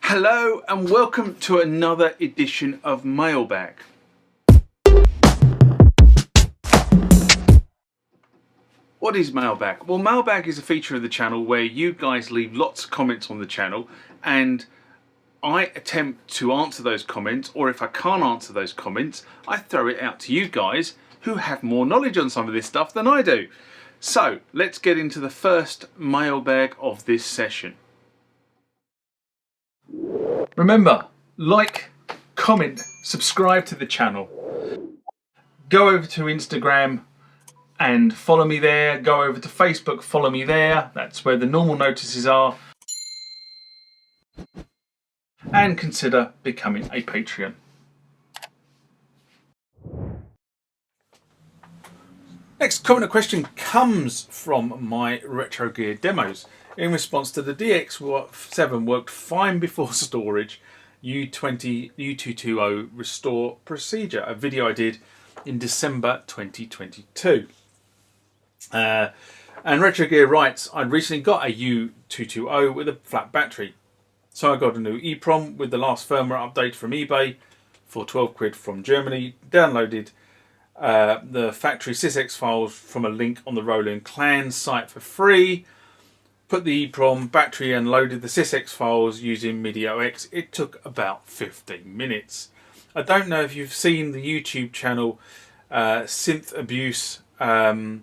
Hello and welcome to another edition of Mailbag. What is Mailbag? Well, Mailbag is a feature of the channel where you guys leave lots of comments on the channel and I attempt to answer those comments, or if I can't answer those comments, I throw it out to you guys who have more knowledge on some of this stuff than I do. So let's get into the first mailbag of this session. Remember, like, comment, subscribe to the channel. Go over to Instagram and follow me there. Go over to Facebook, follow me there. That's where the normal notices are. And consider becoming a Patreon. Next comment or question comes from my retro gear demos in response to the DX7 worked fine before storage U220 restore procedure, a video I did in December 2022. And Retro Gear writes, I'd recently got a U220 with a flat battery. So I got a new EEPROM with the last firmware update from eBay for 12 quid from Germany, downloaded the factory sysx files from a link on the Roland Clan site for free, put the EEPROM battery and loaded the sysx files using MIDI-OX. It took about 15 minutes. I don't know if you've seen the YouTube channel Synth Abuse have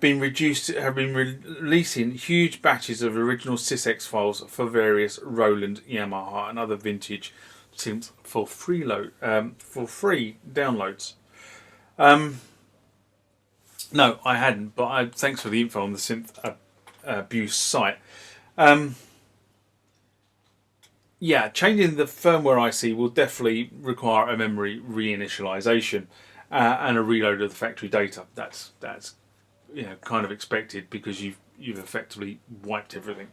been releasing huge batches of original sysx files for various Roland, Yamaha and other vintage synths for free downloads. No, I hadn't, but thanks for the info on the Synth Abuse site. Yeah, changing the firmware IC will definitely require a memory reinitialization and a reload of the factory data. That's kind of expected because you've effectively wiped everything.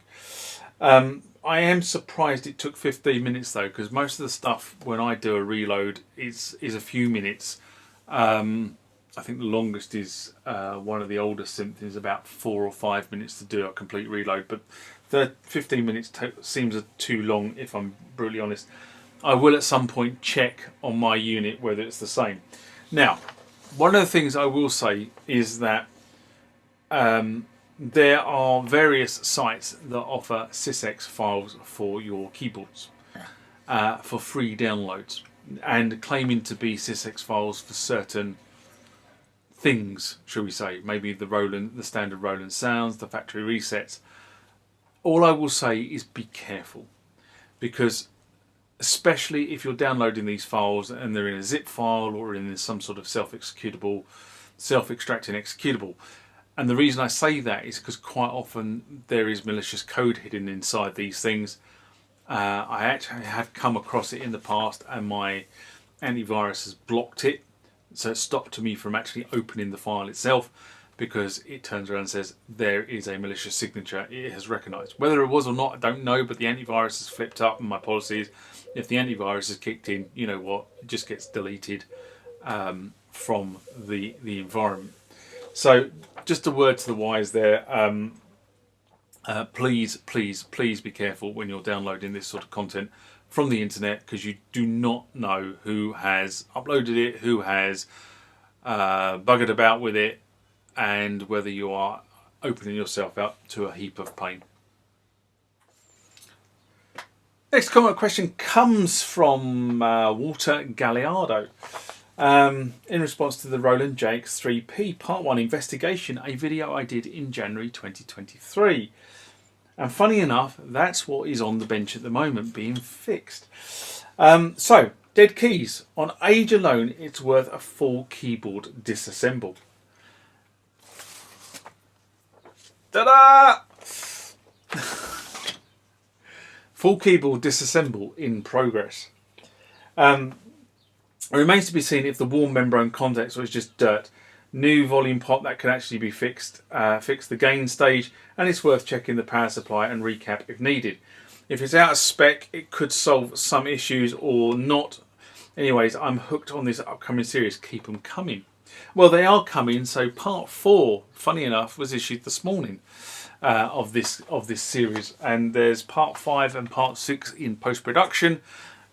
I am surprised it took 15 minutes though, because most of the stuff when I do a reload is a few minutes. I think the longest is one of the older synths is about 4 or 5 minutes to do a complete reload, but the 15 minutes seems too long if I'm brutally honest. I will at some point check on my unit whether it's the same. Now, one of the things I will say is that there are various sites that offer sysx files for your keyboards for free downloads and claiming to be sysx files for certain things, shall we say, maybe the standard Roland sounds, the factory resets. All I will say is be careful, because especially if you're downloading these files and they're in a zip file or in some sort of self-executable, self-extracting executable. And the reason I say that is because quite often there is malicious code hidden inside these things. I actually have come across it in the past and my antivirus has blocked it. So it stopped me from actually opening the file itself because it turns around and says there is a malicious signature it has recognized. Whether it was or not, I don't know, but the antivirus has flipped up and my policy is if the antivirus is kicked in, you know what, it just gets deleted from the environment. So just a word to the wise there, please be careful when you're downloading this sort of content from the internet, because you do not know who has uploaded it, who has buggered about with it, and whether you are opening yourself up to a heap of pain. Next comment question comes from Walter Galliardo. In response to the Roland JX-3P Part 1 investigation, a video I did in January 2023. And funny enough, that's what is on the bench at the moment being fixed. So, dead keys. On age alone, it's worth a full keyboard disassemble. Ta-da! Full keyboard disassemble in progress. It remains to be seen if the warm membrane contacts was just dirt. New volume pop that can actually be fixed. Fix the gain stage, and it's worth checking the power supply and recap if needed. If it's out of spec, it could solve some issues or not. Anyways, I'm hooked on this upcoming series. Keep them coming. Well, they are coming. So part 4, funny enough, was issued this morning of this series, and there's part 5 and part 6 in post production.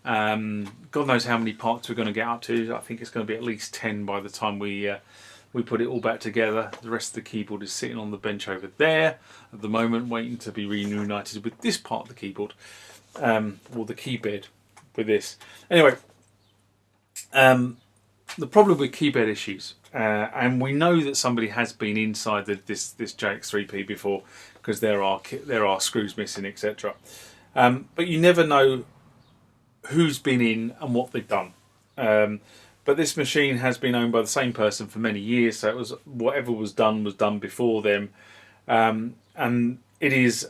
God knows how many parts we're going to get up to. I think it's going to be at least 10 by the time we put it all back together. The rest of the keyboard is sitting on the bench over there at the moment, waiting to be reunited with this part of the keyboard, or the keybed with this. Anyway, the problem with keybed issues, and we know that somebody has been inside this JX-3P before, because there are screws missing, etc. But you never know who's been in and what they've done. But this machine has been owned by the same person for many years, so it was whatever was done before them. And it is,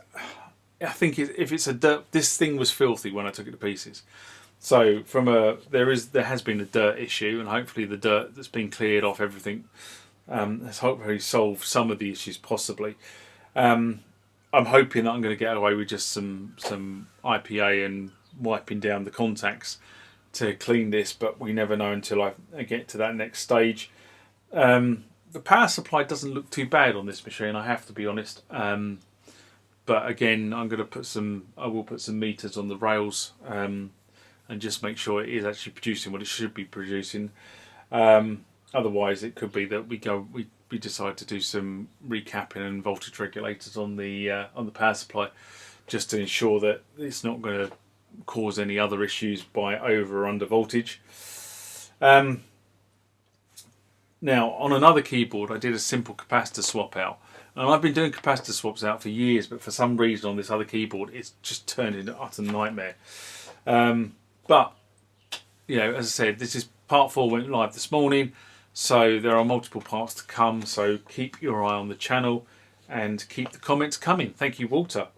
I think, if it's a dirt, this thing was filthy when I took it to pieces. So there has been a dirt issue, and hopefully the dirt that's been cleared off everything has hopefully solved some of the issues possibly. I'm hoping that I'm going to get away with just some IPA and wiping down the contacts to clean this, but we never know until I get to that next stage. The power supply doesn't look too bad on this machine, I have to be honest. But again, I will put some meters on the rails and just make sure it is actually producing what it should be producing. Otherwise, it could be that we decide to do some recapping and voltage regulators on the power supply, just to ensure that it's not going to cause any other issues by over or under voltage. Now, on another keyboard, I did a simple capacitor swap out, and I've been doing capacitor swaps out for years, but for some reason on this other keyboard, it's just turned into utter nightmare. But as I said, this is part 4 went live this morning, so there are multiple parts to come. So keep your eye on the channel and keep the comments coming. Thank you, Walter.